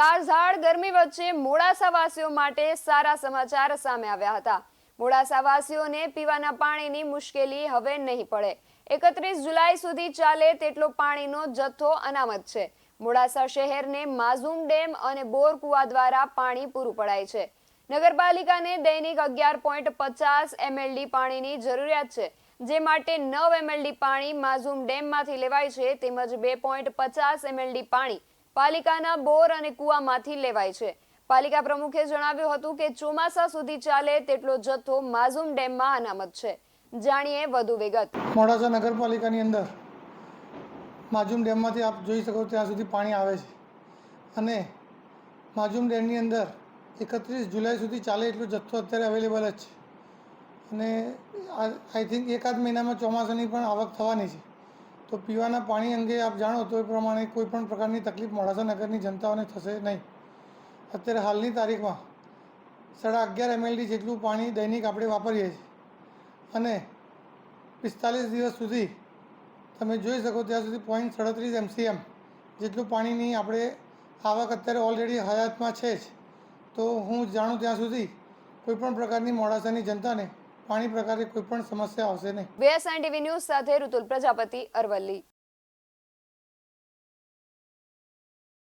કાળઝાળ ગરમી વચ્ચે મોડાસાવાસીઓ માટે સારા સમાચાર સામે આવ્યા હતા। મોડાસાવાસીઓને પીવાના પાણીની મુશ્કેલી હવે નહીં પડે। 31 જુલાઈ સુધી ચાલે તેટલો પાણીનો જથ્થો અનામત છે। મોડાસા શહેરને માઝૂમ ડેમ અને બોર કુવા દ્વારા પાણી પૂરું પડાય છે। નગરપાલિકાને દૈનિક 11.50 MLD પાણીની જરૂરિયાત છે, જે માટે 9 MLD પાણી માઝૂમ ડેમમાંથી લેવાય છે, તેમજ 2.50 MLD પાણી પાલિકાના બોર અને કુવામાંથી લેવાય છે। પાલિકા પ્રમુખે જણાવ્યું હતું કે ચોમાસા સુધી ચાલે તેટલો જથ્થો માઝૂમ ડેમમાં અનામત છે। જાણીએ વધુ વિગત। મોડાસા નગરપાલિકાની અંદર માઝૂમ ડેમમાંથી આપ જોઈ શકો ત્યાં સુધી પાણી આવે છે અને માઝૂમ ડેમની અંદર 31 જુલાઈ સુધી ચાલે એટલો જથ્થો અત્યારે અવેલેબલ જ છે અને આઈ થિંક એકાદ મહિનામાં ચોમાસાની પણ આવક થવાની છે। તો પીવાના પાણી અંગે આપ જાણો તો એ પ્રમાણે કોઈ પણ પ્રકારની તકલીફ મોડાસા નગરની જનતાઓને થશે નહીં। અત્યારે હાલની તારીખમાં 11.5 MLD જેટલું પાણી દૈનિક આપણે વાપરીએ છીએ અને 45 દિવસ સુધી તમે જોઈ શકો ત્યાં સુધી 0.37 MCM જેટલું પાણીની આપણે આવક અત્યારે ઓલરેડી હયાતમાં છે જ। તો હું જાણું ત્યાં સુધી કોઈપણ પ્રકારની મોડાસાની જનતાને પાણી પ્રકારે કોઈપણ સમસ્યા આવશે નહીં। VSNTV ન્યૂઝ સાથે ઋતુલ પ્રજાપતિ, અરવલ્લી।